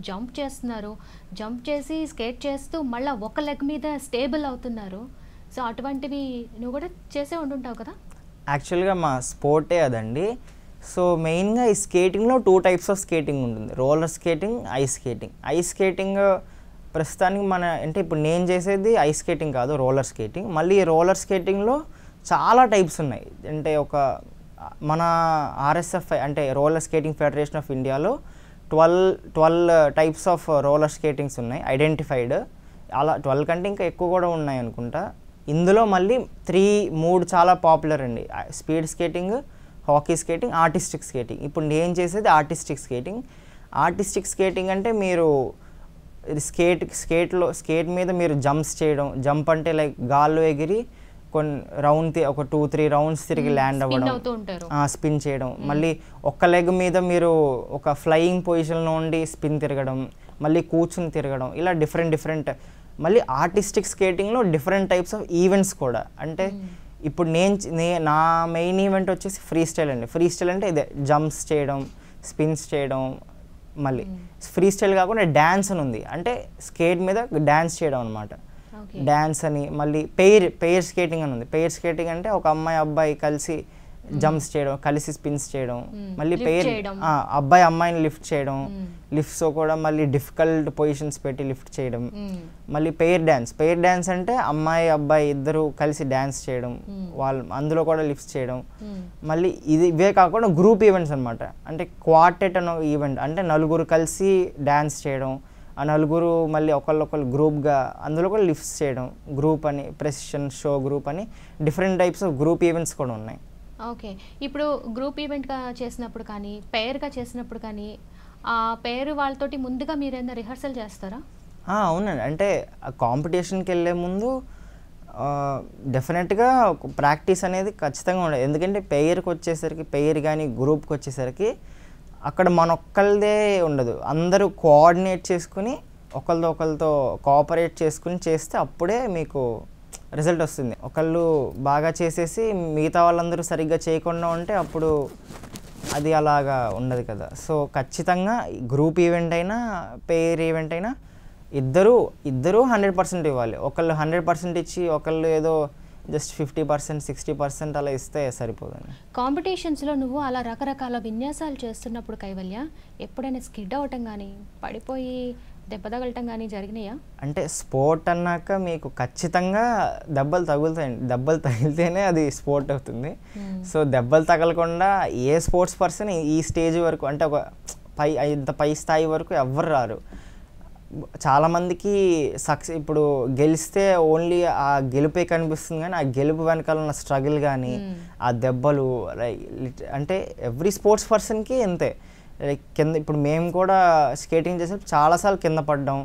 జంప్ చేసి స్కేట్ చేస్తూ మళ్ళీ ఒక లెగ్ మీద స్టేబుల్ అవుతున్నారు. సో అటువంటివి నువ్వు కూడా చేసే ఉంటుంటావు కదా? యాక్చువల్గా మా స్పోర్టే అదండి. సో మెయిన్గా ఈ స్కేటింగ్లో 2 టైప్స్ ఆఫ్ స్కేటింగ్ ఉంటుంది, roller skating, ice skating. Ice skating ప్రస్తుతానికి అంటే ఇప్పుడు నేను చేసేది ఐస్ స్కేటింగ్ కాదు, రోలర్ స్కేటింగ్. మళ్ళీ రోలర్ స్కేటింగ్లో చాలా టైప్స్ ఉన్నాయి. అంటే మన RSF అంటే రోలర్ స్కేటింగ్ ఫెడరేషన్ ఆఫ్ ఇండియాలో 12 టైప్స్ ఆఫ్ రోలర్ స్కేటింగ్స్ ఉన్నాయి ఐడెంటిఫైడ్. అలా 12 కంటే ఇంకా ఎక్కువ కూడా ఉన్నాయి అనుకుంటా. ఇందులో మళ్ళీ 3 చాలా పాపులర్ అండి, speed skating, hockey skating, artistic skating. ఇప్పుడు నేను చేసేది ఆర్టిస్టిక్ స్కేటింగ్. ఆర్టిస్టిక్ స్కేటింగ్ అంటే మీరు స్కేట్ మీద మీరు జంప్స్ చేయడం, జంప్ అంటే లైక్ గాల్లో ఎగిరి ఒక 2-3 రౌండ్స్ తిరిగి ల్యాండ్ అవ్వడం, స్పిన్ చేయడం, మళ్ళీ ఒక్క లెగ్ మీద మీరు ఒక ఫ్లయింగ్ పొజిషన్లో ఉండి స్పిన్ తిరగడం, మళ్ళీ కూర్చుని తిరగడం, ఇలా డిఫరెంట్. మళ్ళీ ఆర్టిస్టిక్ స్కేటింగ్లో డిఫరెంట్ టైప్స్ ఆఫ్ ఈవెంట్స్ కూడా. అంటే ఇప్పుడు నా మెయిన్ ఈవెంట్ వచ్చేసి ఫ్రీ స్టైల్ అండి. ఫ్రీ స్టైల్ అంటే ఇదే జంప్స్ చేయడం, స్పిన్స్ చేయడం, మళ్ళీ ఫ్రీ స్టైల్ కాకుండా డ్యాన్స్ అని ఉంది, అంటే స్కేట్ మీద డ్యాన్స్ చేయడం అనమాట. డ్యాన్స్ అని, మళ్ళీ పెయిర్ స్కేటింగ్ అని ఉంది. పెయిర్ స్కేటింగ్ అంటే ఒక అబ్బాయి కలిసి జంప్స్ చేయడం, కలిసి స్పిన్స్ చేయడం, మళ్ళీ అమ్మాయిని లిఫ్ట్ చేయడం, లిఫ్ట్స్ కూడా మళ్ళీ డిఫికల్ట్ పొజిషన్స్ పెట్టి లిఫ్ట్ చేయడం. మళ్ళీ పెయిర్ డ్యాన్స్ అంటే అబ్బాయి ఇద్దరు కలిసి డ్యాన్స్ చేయడం, వాళ్ళు అందులో కూడా లిఫ్ట్స్ చేయడం. మళ్ళీ ఇవే కాకుండా గ్రూప్ ఈవెంట్స్ అనమాట, అంటే క్వార్టెట్ అనే ఈవెంట్, అంటే నలుగురు కలిసి డ్యాన్స్ చేయడం, ఆ నలుగురు మళ్ళీ ఒకళ్ళొకళ్ళు గ్రూప్గా అందులో కూడా లిఫ్ట్స్ చేయడం, గ్రూప్ అని, ప్రెసిషన్ షో గ్రూప్ అని different types of group events కూడా ఉన్నాయి. ఓకే, ఇప్పుడు గ్రూప్ ఈవెంట్గా చేసినప్పుడు కానీ పెయిర్గా చేసినప్పుడు కానీ ఆ పేరు వాళ్ళతోటి ముందుగా మీరు ఏమైనా రిహర్సల్ చేస్తారా? అవునండి, అంటే కాంపిటీషన్కి వెళ్ళే ముందు డెఫినెట్గా ప్రాక్టీస్ అనేది ఖచ్చితంగా ఉండదు. ఎందుకంటే పెయిర్ కానీ గ్రూప్కి వచ్చేసరికి అక్కడ మనొక్కళ్ళదే ఉండదు, అందరూ కోఆర్డినేట్ చేసుకుని ఒకరితో కోఆపరేట్ చేసుకుని చేస్తే అప్పుడే మీకు రిజల్ట్ వస్తుంది. ఒకళ్ళు బాగా చేసేసి మిగతా వాళ్ళందరూ సరిగ్గా చేయకుండా ఉంటే అప్పుడు అది అలాగా ఉండదు కదా. సో ఖచ్చితంగా గ్రూప్ ఈవెంట్ అయినా పెయిర్ ఈవెంట్ అయినా ఇద్దరు 100% ఇవ్వాలి. ఒకళ్ళు 100% ఇచ్చి ఒకళ్ళు ఏదో జస్ట్ 50%, 60% అలా ఇస్తే సరిపోదండి. కాంపిటీషన్స్లో నువ్వు అలా రకరకాల విన్యాసాలు చేస్తున్నప్పుడు కైవల్య ఎప్పుడైనా స్కిడ్ అవ్వటం కానీ పడిపోయి దెబ్బ తగలటం కానీ జరిగినాయా? అంటే స్పోర్ట్ అన్నాక మీకు ఖచ్చితంగా దెబ్బలు తగులుతాయండి, దెబ్బలు తగిలితేనే అది స్పోర్ట్ అవుతుంది. సో దెబ్బలు తగలకుండా ఏ స్పోర్ట్స్ పర్సన్ ఈ స్టేజ్ వరకు, అంటే ఒక ఇంత పై స్థాయి వరకు ఎవ్వరు రారు. చాలామందికి ఇప్పుడు గెలిస్తే ఓన్లీ ఆ గెలుపే కనిపిస్తుంది, కానీ ఆ గెలుపు వెనకాల ఉన్న స్ట్రగుల్ కానీ ఆ దెబ్బలు, అంటే ఎవ్రీ స్పోర్ట్స్ పర్సన్కి అంతే. లైక్ కింద ఇప్పుడు మేము కూడా స్కేటింగ్ చేసేటప్పుడు చాలాసార్లు కింద పడడం,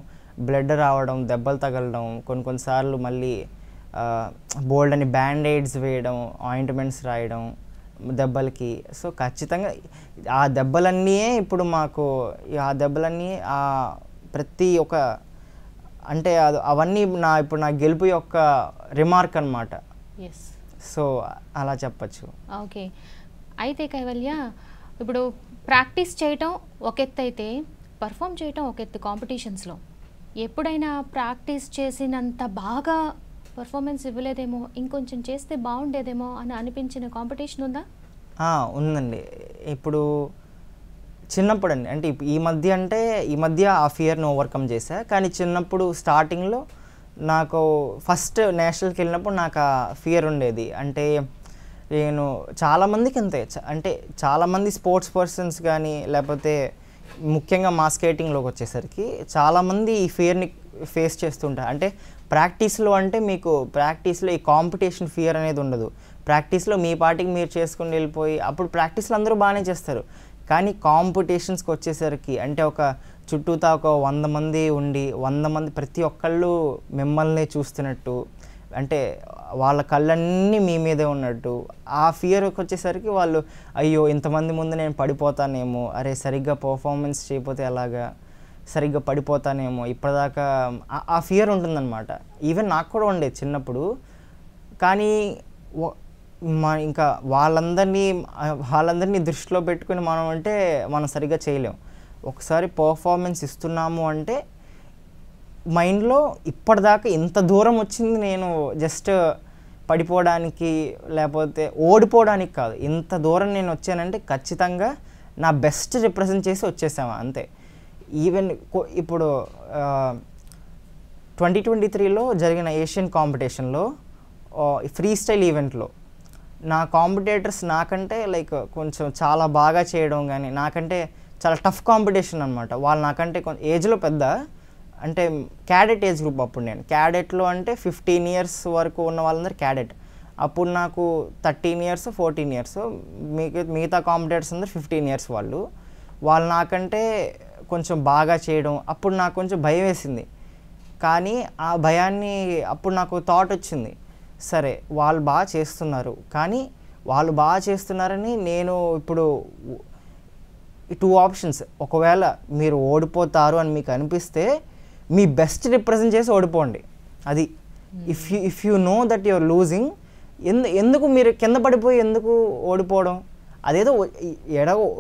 బ్లడ్ రావడం, దెబ్బలు తగలడం, కొన్నిసార్లు మళ్ళీ బోల్డ్ అని బ్యాండేడ్స్ వేయడం, ఆయింట్మెంట్స్ రాయడం దెబ్బలకి. సో ఖచ్చితంగా ఆ దెబ్బలన్నీ ఇప్పుడు మాకు ఆ దెబ్బలన్నీ ప్రతి ఒక్క అంటే అవన్నీ ఇప్పుడు నా గెలుపు యొక్క రిమార్క్ అనమాట. సో అలా చెప్పచ్చు. ఓకే. అయితే కైవల్య, ఇప్పుడు ప్రాక్టీస్ చేయటం ఒక ఎత్తు అయితే పర్ఫామ్ చేయటం ఒక ఎత్తు కాంపిటీషన్స్లో. ఎప్పుడైనా ప్రాక్టీస్ చేసినంత బాగా పర్ఫార్మెన్స్ ఇవ్వలేదేమో, ఇంకొంచెం చేస్తే బాగుండేదేమో అని అనిపించిన కాంపిటీషన్ ఉందా? ఉందండి. ఇప్పుడు చిన్నప్పుడు అండి, అంటే ఈ మధ్య ఆ ఫియర్ని ఓవర్కమ్ చేశా. కానీ చిన్నప్పుడు స్టార్టింగ్లో నాకు ఫస్ట్ నేషనల్కి వెళ్ళినప్పుడు నాకు ఆ ఫియర్ ఉండేది. అంటే నేను చాలామందికి అంతే, అంటే చాలామంది స్పోర్ట్స్ పర్సన్స్ కానీ లేకపోతే ముఖ్యంగా మా స్కేటింగ్లోకి వచ్చేసరికి చాలామంది ఈ ఫియర్ని ఫేస్ చేస్తుంటారు. అంటే ప్రాక్టీస్లో అంటే మీకు ప్రాక్టీస్లో ఈ కాంపిటీషన్ ఫియర్ అనేది ఉండదు. ప్రాక్టీస్లో మీ పార్టీకి మీరు చేసుకుని వెళ్ళిపోయి అప్పుడు ప్రాక్టీస్లో అందరూ బాగానే చేస్తారు. కానీ కాంపిటీషన్స్కి వచ్చేసరికి అంటే ఒక చుట్టూతా ఒక 100 మంది ఉండి 100 మంది ప్రతి ఒక్కళ్ళు మిమ్మల్ని చూస్తున్నట్టు, అంటే వాళ్ళ కళ్ళన్నీ మీ మీదే ఉన్నట్టు, ఆ ఫియర్కి వచ్చేసరికి వాళ్ళు అయ్యో ఇంతమంది ముందు నేను పడిపోతానేమో, అరే సరిగ్గా పర్ఫార్మెన్స్ చేయకపోతే ఎలాగా, సరిగ్గా పడిపోతానేమో, ఇప్పటిదాకా ఆ ఫియర్ ఉంటుందన్నమాట. ఈవెన్ నాకు కూడా ఉండేది చిన్నప్పుడు. కానీ ఇంకా వాళ్ళందరినీ దృష్టిలో పెట్టుకుని మనం సరిగ్గా చేయలేం. ఒకసారి పర్ఫార్మెన్స్ ఇస్తున్నాము అంటే మైండ్లో ఇప్పటిదాకా ఇంత దూరం వచ్చింది నేను జస్ట్ పడిపోవడానికి లేకపోతే ఓడిపోవడానికి కాదు, ఇంత దూరం నేను వచ్చానంటే ఖచ్చితంగా నా బెస్ట్ రిప్రజెంట్ చేసి వచ్చేసాము అంతే. ఈవెన్ ఇప్పుడు 2023లో జరిగిన ఏషియన్ కాంపిటీషన్లో ఫ్రీ స్టైల్ ఈవెంట్లో నా కాంపిటేటర్స్ నాకంటే లైక్ కొంచెం చాలా బాగా చేయడం కానీ, నాకంటే చాలా టఫ్ కాంపిటీషన్ అనమాట. వాళ్ళు నాకంటే ఏజ్లో పెద్ద, అంటే క్యాడెట్ ఏజ్ గ్రూప్. అప్పుడు నేను క్యాడెట్లో అంటే 15 ఇయర్స్ వరకు ఉన్న వాళ్ళందరూ క్యాడెట్. అప్పుడు నాకు 13 ఇయర్స్ 14 ఇయర్స్, మిగతా కాంపిటేటర్స్ అందరూ 15 ఇయర్స్. వాళ్ళు నాకంటే కొంచెం బాగా చేయడం అప్పుడు నాకు కొంచెం భయం వేసింది. కానీ ఆ భయాన్ని అప్పుడు నాకు థాట్ వచ్చింది, సరే వాళ్ళు బాగా చేస్తున్నారు, కానీ వాళ్ళు బాగా చేస్తున్నారని నేను ఇప్పుడు 2 ఆప్షన్స్. ఒకవేళ మీరు ఓడిపోతారు అని మీకు అనిపిస్తే మీ బెస్ట్ రిప్రజెంట్ చేసి ఓడిపోండి. అది if you know that your losing, ఎందుకు మీరు కింద పడిపోయి ఎందుకు ఓడిపోవడం? అదేదో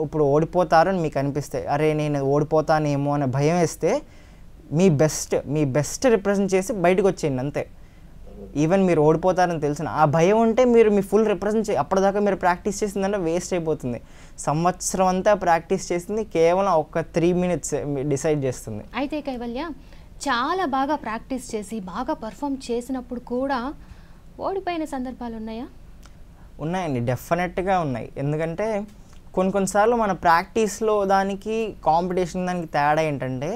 ఇప్పుడు ఓడిపోతారని మీకు అనిపిస్తే, అరే నేను ఓడిపోతానేమో అనే భయం వేస్తే మీ బెస్ట్ రిప్రజెంట్ చేసి బయటకు వచ్చేయండి అంతే. ఈవెన్ మీరు ఓడిపోతారని తెలిసిన ఆ భయం ఉంటే మీరు మీ ఫుల్ రిప్రజెంట్ అప్పటిదాకా మీరు ప్రాక్టీస్ చేసిందంటే వేస్ట్ అయిపోతుంది. సంవత్సరం అంతా ప్రాక్టీస్ చేసింది కేవలం ఒక 3 minutes డిసైడ్ చేస్తుంది. అయితే కైవల్య, చాలా బాగా ప్రాక్టీస్ చేసి బాగా పర్ఫామ్ చేసినప్పుడు కూడా ఓడిపోయిన సందర్భాలు ఉన్నాయా? ఉన్నాయండి, డెఫినెట్గా ఉన్నాయి. ఎందుకంటే కొన్నిసార్లు మన ప్రాక్టీస్లో దానికి కాంపిటీషన్ దానికి తేడా ఏంటంటే,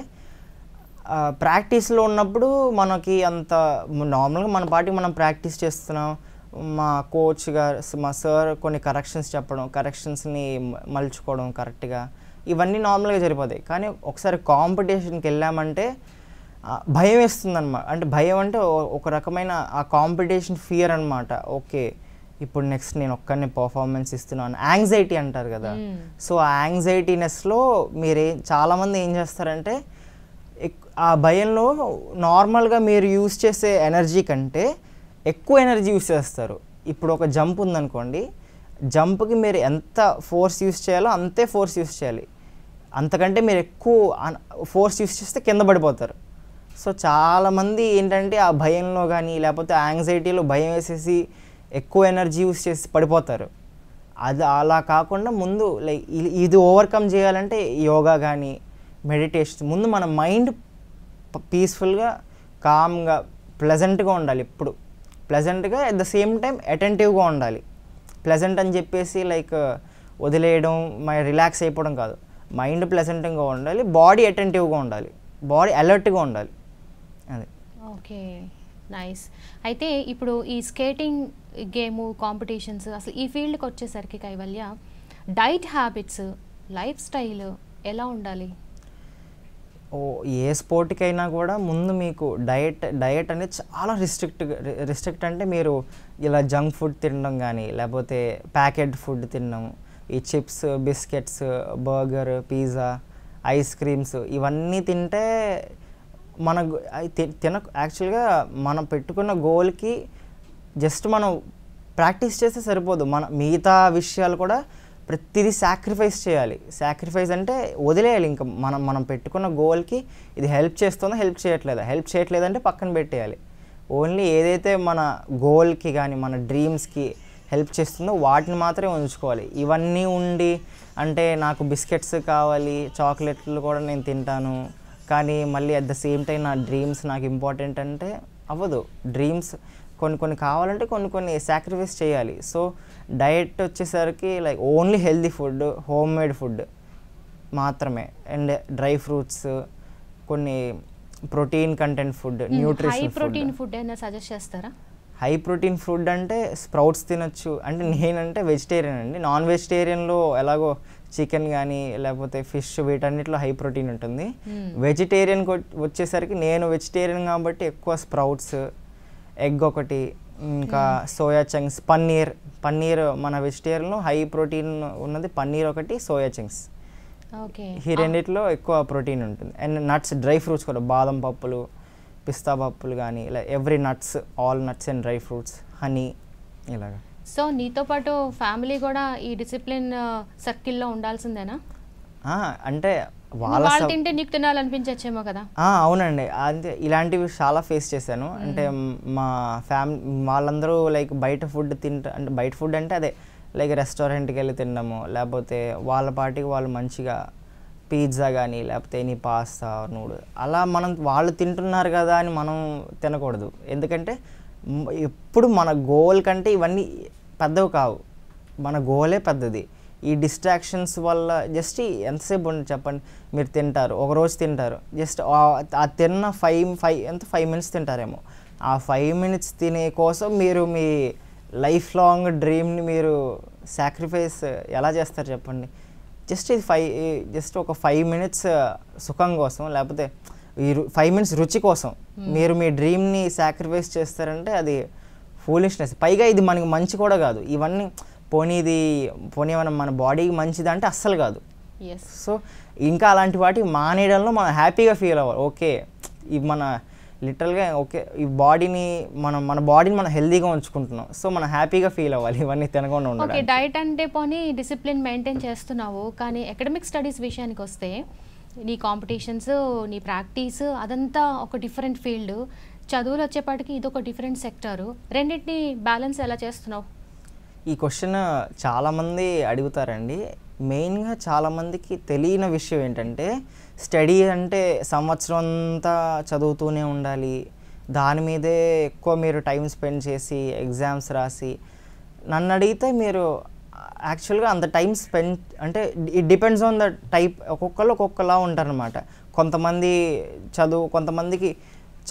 ప్రాక్టీస్లో ఉన్నప్పుడు మనకి అంత నార్మల్గా మన పాటికి మనం ప్రాక్టీస్ చేస్తున్నాం, మా కోచ్ గారు మా సార్ కొన్ని కరెక్షన్స్ చెప్పడం, కరెక్షన్స్ని మలుచుకోవడం కరెక్ట్గా, ఇవన్నీ నార్మల్గా జరిపోతాయి. కానీ ఒకసారి కాంపిటీషన్కి వెళ్ళామంటే భయం వేస్తుందన్నమాట. అంటే భయం అంటే ఒక రకమైన ఆ కాంపిటీషన్ ఫియర్ అనమాట. ఓకే ఇప్పుడు నెక్స్ట్ నేను ఒక్కరిని పర్ఫార్మెన్స్ ఇస్తున్నాను, యాంగ్జైటీ అంటారు కదా. సో ఆ యాంగ్జైటీనెస్లో చాలామంది ఏం చేస్తారంటే ఆ భయంలో నార్మల్గా మీరు యూస్ చేసే ఎనర్జీ కంటే ఎక్కువ ఎనర్జీ యూస్ చేస్తారు. ఇప్పుడు ఒక జంప్ ఉందనుకోండి, జంప్కి మీరు ఎంత ఫోర్స్ యూస్ చేయాలో అంతే ఫోర్స్ యూస్ చేయాలి. అంతకంటే మీరు ఎక్కువ ఫోర్స్ యూస్ చేస్తే కింద పడిపోతారు. సో చాలామంది ఏంటంటే ఆ భయంలో కానీ లేకపోతే యాంగ్జైటీలో భయం వేసేసి ఎక్కువ ఎనర్జీ యూస్ చేసి పడిపోతారు. అది అలా కాకుండా ముందు లైక్ ఇది ఓవర్కమ్ చేయాలంటే యోగా కానీ మెడిటేషన్, ముందు మన మైండ్ పీస్ఫుల్గా కామ్గా ప్లెజెంట్గా ఉండాలి. ఎప్పుడు ప్లెజెంట్గా అట్ ద సేమ్ టైం అటెంటివ్గా ఉండాలి. ప్లెజెంట్ అని చెప్పేసి లైక్ వదిలేయడం, రిలాక్స్ అయిపోవడం కాదు. మైండ్ ప్లెజెంట్గా ఉండాలి, బాడీ అటెంటివ్గా ఉండాలి, బాడీ అలర్ట్గా ఉండాలి. అది ఓకే, నైస్. అయితే ఇప్పుడు ఈ స్కేటింగ్ గేము కాంపిటీషన్స్ అసలు ఈ ఫీల్డ్కి వచ్చేసరికి Kaivalya, diet habits, life style ఎలా ఉండాలి? ఏ స్పోర్ట్కైనా కూడా ముందు మీకు డయట్ అనేది చాలా రిస్ట్రిక్ట్ అంటే మీరు ఇలా జంక్ ఫుడ్ తినడం కానీ లేకపోతే ప్యాకెట్ ఫుడ్ తినడం, ఈ chips, biscuits, burger, pizza, ice creams ఇవన్నీ తింటే యాక్చువల్గా మనం పెట్టుకున్న గోల్కి జస్ట్ మనం ప్రాక్టీస్ చేస్తే సరిపోదు. మిగతా విషయాలు కూడా ప్రతిదీ సాక్రిఫైస్ చేయాలి. సాక్రిఫైస్ అంటే వదిలేయాలి. ఇంకా మనం పెట్టుకున్న గోల్కి ఇది హెల్ప్ చేయట్లేదంటే పక్కన పెట్టేయాలి. ఓన్లీ ఏదైతే మన గోల్కి కానీ మన డ్రీమ్స్కి హెల్ప్ చేస్తుందో వాటిని మాత్రమే ఉంచుకోవాలి. ఇవన్నీ ఉండి అంటే నాకు బిస్కెట్స్ కావాలి, చాక్లెట్లు కూడా నేను తింటాను, కానీ మళ్ళీ అట్ ద సేమ్ టైం నా డ్రీమ్స్ నాకు ఇంపార్టెంట్ అంటే అవ్వదు. డ్రీమ్స్ కొన్ని కావాలంటే కొన్ని సాక్రిఫైస్ చేయాలి. సో డయట్ వచ్చేసరికి like only healthy food, home made food మాత్రమే, అండ్ డ్రై ఫ్రూట్స్, కొన్ని protein content food, nutrition high protein food అయినా సజెస్ట్ చేస్తారా? హై ప్రోటీన్ ఫుడ్ అంటే స్ప్రౌట్స్ తినొచ్చు. అంటే నేనంటే వెజిటేరియన్ అండి. నాన్ వెజిటేరియన్లో ఎలాగో చికెన్ కానీ లేకపోతే ఫిష్ వీటన్నిటిలో హై ప్రోటీన్ ఉంటుంది. వెజిటేరియన్కి వచ్చేసరికి నేను వెజిటేరియన్ కాబట్టి ఎక్కువ స్ప్రౌట్స్, ఎగ్ ఒకటి, ఇంకా సోయా చంక్స్, పన్నీర్ మన వెజిటేరియన్లో హై ప్రోటీన్ ఉన్నది పన్నీర్ ఒకటి, సోయా చంక్స్. ఈ రెండిట్లో ఎక్కువ ప్రోటీన్ ఉంటుంది. అండ్ నట్స్, డ్రై ఫ్రూట్స్ కూడా, బాదం పప్పులు, పిస్తా పప్పులు కానీ ఇలా every nuts, all nuts and dry fruits, honey ఇలాగా. సో నీతో పాటు ఫ్యామిలీ కూడా ఈ డిసిప్లిన్ సర్కిల్లో ఉండాల్సిందేనా? అంటే వాళ్ళు తింటే నీకు తినాలనిపించచ్చేమో కదా. అవునండి, అంతే. ఇలాంటివి చాలా ఫేస్ చేశాను. అంటే మా వాళ్ళందరూ లైక్ బయట ఫుడ్ అంటే బయట ఫుడ్ అంటే అదే లైక్ రెస్టారెంట్కి వెళ్ళి తినడము, లేకపోతే వాళ్ళ పాటికి వాళ్ళు మంచిగా పిజ్జా కానీ లేకపోతే ఎనీ పాస్తా, నూడిల్స్ అలా వాళ్ళు తింటున్నారు కదా అని మనం తినకూడదు. ఎందుకంటే ఎప్పుడు మన గోల్ కంటే ఇవన్నీ పెద్దవి కావు, మన గోలే పెద్దది. ఈ డిస్ట్రాక్షన్స్ వల్ల జస్ట్ ఎంతసేపు ఉంటుంది చెప్పండి. మీరు తింటారు, ఒకరోజు తింటారు, జస్ట్ ఆ తిన్న 5 మినిట్స్ తింటారేమో. ఆ 5 మినిట్స్ తినే కోసం మీరు మీ లైఫ్ లాంగ్ డ్రీమ్ని మీరు సాక్రిఫైస్ ఎలా చేస్తారు చెప్పండి. జస్ట్ ఒక 5 మినిట్స్ సుఖం కోసం, లేకపోతే ఈ 5 మినిట్స్ రుచి కోసం మీరు మీ డ్రీమ్ని సాక్రిఫైస్ చేస్తారంటే అది ఫూలిష్నెస్. పైగా ఇది మనకి మంచి కూడా కాదు. ఇవన్నీ పోనీ మన బాడీకి మంచిది అంటే అస్సలు కాదు. సో ఇంకా అలాంటి వాటికి మానేయడంలో మనం హ్యాపీగా ఫీల్ అవ్వాలి. ఓకే, ఇవి మన లిటరల్గా ఓకే, ఈ బాడీని మన బాడీని మనం హెల్దీగా ఉంచుకుంటున్నాం. సో మనం హ్యాపీగా ఫీల్ అవ్వాలి ఇవన్నీ తినకుండా ఉండాలి. ఓకే, డైట్ అంటే పోనీ డిసిప్లిన్ మెయింటైన్ చేస్తున్నావు, కానీ అకాడమిక్ స్టడీస్ విషయానికి వస్తే నీ కాంపిటీషన్స్, నీ ప్రాక్టీస్ అదంతా ఒక డిఫరెంట్ ఫీల్డ్. చదువులు వచ్చేపాటికి ఇది ఒక డిఫరెంట్ సెక్టారు. రెండింటిని బ్యాలెన్స్ ఎలా చేస్తున్నావు? ఈ క్వశ్చన్ చాలామంది అడుగుతారండి. మెయిన్గా చాలామందికి తెలియని విషయం ఏంటంటే, స్టడీ అంటే సంవత్సరం అంతా చదువుతూనే ఉండాలి, దాని మీదే ఎక్కువ మీరు టైం స్పెండ్ చేసి ఎగ్జామ్స్ రాసి. నన్ను అడిగితే మీరు యాక్చువల్గా అంత టైం స్పెండ్ అంటే it depends on the type. ఒక్కొక్కలా ఉంటారనమాట. కొంతమందికి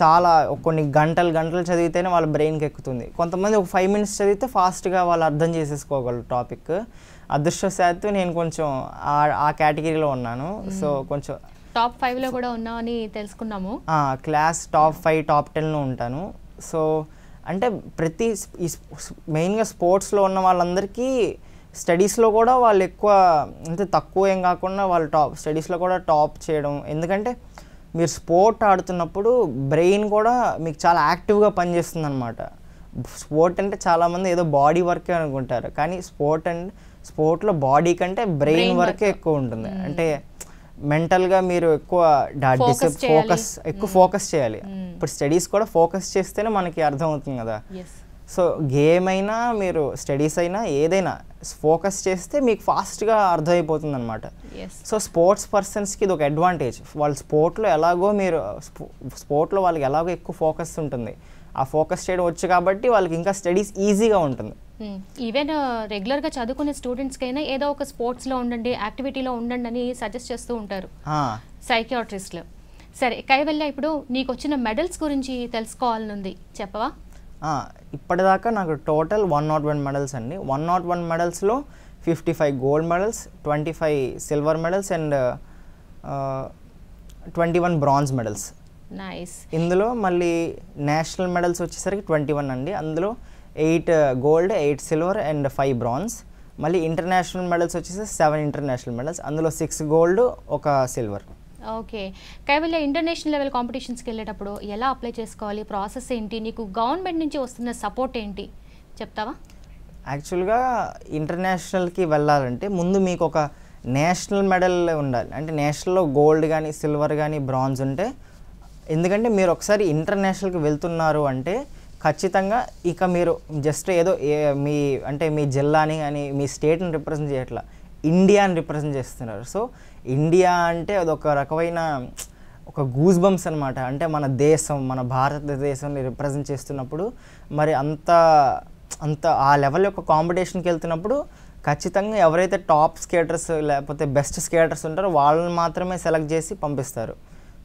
చాలా కొన్ని గంటలు చదివితేనే వాళ్ళ బ్రెయిన్కి ఎక్కుతుంది. కొంతమంది ఒక 5 మినిట్స్ చదివితే ఫాస్ట్గా వాళ్ళు అర్థం చేసేసుకోగలరు టాపిక్. అదృష్టవశాత్తు నేను కొంచెం ఆ కేటగిరీలో ఉన్నాను. సో కొంచెం టాప్ 5లో కూడా ఉన్నామని తెలుసుకున్నాము. క్లాస్ టాప్ 5, టాప్ 10లో ఉంటాను. సో అంటే మెయిన్గా స్పోర్ట్స్లో ఉన్న వాళ్ళందరికీ స్టడీస్లో కూడా వాళ్ళు ఎక్కువ అంటే తక్కువ ఏం కాకుండా వాళ్ళు స్టడీస్లో కూడా టాప్ చేయడం. ఎందుకంటే మీరు స్పోర్ట్ ఆడుతున్నప్పుడు బ్రెయిన్ కూడా మీకు చాలా యాక్టివ్గా పనిచేస్తుంది అనమాట. స్పోర్ట్ అంటే చాలామంది ఏదో బాడీ వర్కే అనుకుంటారు, కానీ స్పోర్ట్లో బాడీ కంటే బ్రెయిన్ వర్కే ఎక్కువ ఉంటుంది. అంటే మెంటల్గా మీరు ఎక్కువ ఫోకస్ చేయాలి. ఇప్పుడు స్టడీస్ కూడా ఫోకస్ చేస్తేనే మనకి అర్థం అవుతుంది కదా. సో గేమ్ అయినా మీరు స్టడీస్ అయినా ఏదైనా ఫోకస్ చేస్తే మీకు ఫాస్ట్గా అర్థమైపోతుంది అనమాట. సో స్పోర్ట్స్ పర్సన్స్కి ఇది ఒక అడ్వాంటేజ్. వాళ్ళు స్పోర్ట్లో వాళ్ళకి ఎలాగో ఎక్కువ ఫోకస్ ఉంటుంది. ఆ ఫోకస్ చేయడం వచ్చు కాబట్టి వాళ్ళకి ఇంకా స్టడీస్ ఈజీగా ఉంటుంది. ఈవెన్ రెగ్యులర్గా చదువుకునే స్టూడెంట్స్కైనా ఏదో ఒక స్పోర్ట్స్లో ఉండండి, యాక్టివిటీలో ఉండండి అని సజెస్ట్ చేస్తూ ఉంటారు సైకియాట్రిస్టులు. సరే కైవల్య, ఇప్పుడు నీకు వచ్చిన మెడల్స్ గురించి తెలుసుకోవాలనుంది, చెప్పవా? ఇప్పటిదాకా నాకు టోటల్ 101 మెడల్స్ అండి. 101 మెడల్స్లో 55 gold medals, 25 silver medals and 21 bronze medals. Nice. ఇందులో మళ్ళీ నేషనల్ మెడల్స్ వచ్చేసరికి 21 అండి. అందులో 8 గోల్డ్, 8 సిల్వర్ అండ్ 5 బ్రాంజ్. మళ్ళీ ఇంటర్నేషనల్ మెడల్స్ వచ్చేసి 7 ఇంటర్నేషనల్ మెడల్స్, అందులో 6 gold, 1 silver. Okay. Kaivalya, international level కాంపిటీషన్స్కి వెళ్ళేటప్పుడు ఎలా అప్లై చేసుకోవాలి, ప్రాసెస్ ఏంటి, నీకు గవర్నమెంట్ నుంచి వస్తున్న సపోర్ట్ ఏంటి చెప్తావా? యాక్చువల్గా ఇంటర్నేషనల్కి వెళ్ళాలంటే ముందు మీకు ఒక నేషనల్ మెడల్ ఉండాలి. అంటే నేషనల్లో గోల్డ్ కానీ సిల్వర్ కానీ బ్రాంజ్ ఉంటే, ఎందుకంటే మీరు ఒకసారి ఇంటర్నేషనల్కి వెళ్తున్నారు అంటే ఖచ్చితంగా ఇక మీరు జస్ట్ ఏదో మీ అంటే మీ జిల్లాని కానీ మీ స్టేట్ని రిప్రజెంట్ చేయట్లా, ఇండియాని రిప్రజెంట్ చేస్తున్నారు. సో ఇండియా అంటే అదొక రకమైన ఒక గూస్ బంప్స్ అనమాట. అంటే మన దేశం, మన భారతదేశాన్ని రిప్రజెంట్ చేస్తున్నప్పుడు మరి అంత ఆ లెవెల్ యొక్క కాంపిటీషన్కి వెళ్తున్నప్పుడు ఖచ్చితంగా ఎవరైతే టాప్ స్కేటర్స్ లేకపోతే బెస్ట్ స్కేటర్స్ ఉంటారో వాళ్ళని మాత్రమే సెలెక్ట్ చేసి పంపిస్తారు.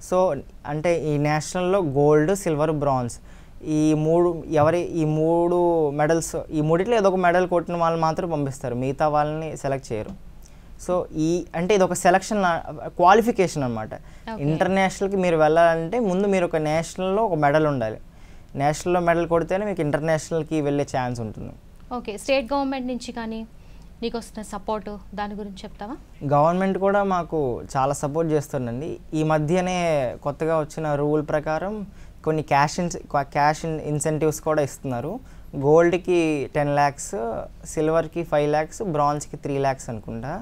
సో అంటే ఈ నేషనల్లో గోల్డ్, సిల్వర్, బ్రాంజ్ ఈ మూడు మెడల్స్, ఈ మూడిట్లో ఏదో ఒక మెడల్ కొట్టిన వాళ్ళు మాత్రం పంపిస్తారు, మిగతా వాళ్ళని సెలెక్ట్ చేయరు. సో అంటే ఇది ఒక సెలక్షన్ క్వాలిఫికేషన్ అనమాట. ఇంటర్నేషనల్కి మీరు వెళ్ళాలంటే ముందు మీరు ఒక నేషనల్లో ఒక మెడల్ ఉండాలి. నేషనల్లో మెడల్ కొడితేనే మీకు ఇంటర్నేషనల్కి వెళ్ళే ఛాన్స్ ఉంటుంది. ఓకే. స్టేట్ గవర్నమెంట్ నుంచి కానీ నీకు వస్తున్న సపోర్ట్ దాని గురించి చెప్తావా? గవర్నమెంట్ కూడా మాకు చాలా సపోర్ట్ చేస్తుందండి. ఈ మధ్యనే కొత్తగా వచ్చిన రూల్ ప్రకారం కొన్ని క్యాష్ ఇన్సెంటివ్స్ కూడా ఇస్తున్నారు. గోల్డ్కి 10 lakhs, సిల్వర్కి 5 lakhs, బ్రాంజ్కి 3 lakhs అనుకుంటా.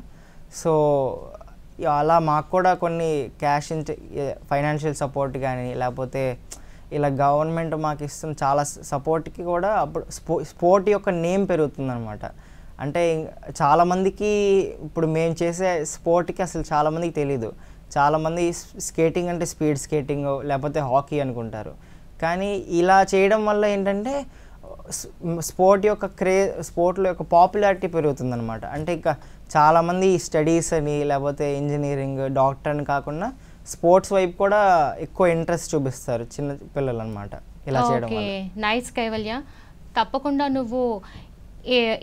సో అలా మాకు కూడా కొన్ని ఫైనాన్షియల్ సపోర్ట్ కానీ లేకపోతే ఇలా గవర్నమెంట్ మాకు ఇస్తున్న చాలా సపోర్ట్కి కూడా అప్పుడు స్పోర్ట్ యొక్క నేమ్ పెరుగుతుందన్నమాట. అంటే చాలామందికి ఇప్పుడు మేము చేసే స్పోర్ట్కి అసలు చాలామందికి తెలీదు. చాలామంది స్కేటింగ్ అంటే స్పీడ్ స్కేటింగ్ లేకపోతే హాకీ అనుకుంటారు. కానీ ఇలా చేయడం వల్ల ఏంటంటే స్పోర్ట్లో యొక్క పాపులారిటీ పెరుగుతుందన్నమాట. అంటే ఇంకా చాలామంది స్టడీస్ అని లేకపోతే ఇంజనీరింగ్, డాక్టర్ అని కాకుండా స్పోర్ట్స్ వైపు కూడా ఎక్కువ ఇంట్రెస్ట్ చూపిస్తారు చిన్న పిల్లలు అనమాట ఇలా చేయడం వల్ల. నైస్ కైవల్య. తప్పకుండా నువ్వు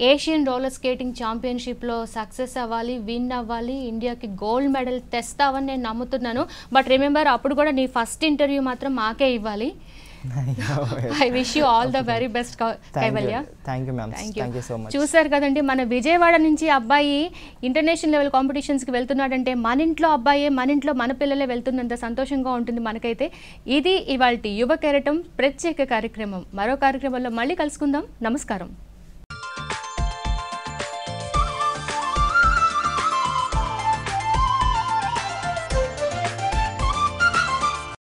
ఏషియన్ రోలర్ స్కేటింగ్ ఛాంపియన్షిప్లో సక్సెస్ అవ్వాలి, విన్ అవ్వాలి, ఇండియాకి గోల్డ్ మెడల్ తెస్తావని నేను నమ్ముతున్నాను. బట్ రిమెంబర్, అప్పుడు కూడా నీ ఫస్ట్ ఇంటర్వ్యూ మాత్రం మాకే ఇవ్వాలి. I wish you all the very best Kaivalya. Thank you so much. చూసారు కదండి, మన విజయవాడ నుంచి అబ్బాయి ఇంటర్నేషనల్ లెవెల్ కాంపిటీషన్స్కి వెళ్తున్నాడంటే మన ఇంట్లో అబ్బాయే, మన ఇంట్లో మన పిల్లలే వెళ్తున్నంత సంతోషంగా ఉంటుంది మనకైతే. ఇది ఇవాల్టి యువ కెరటం ప్రత్యేక కార్యక్రమం. మరో కార్యక్రమంలో మళ్ళీ కలుసుకుందాం. నమస్కారం.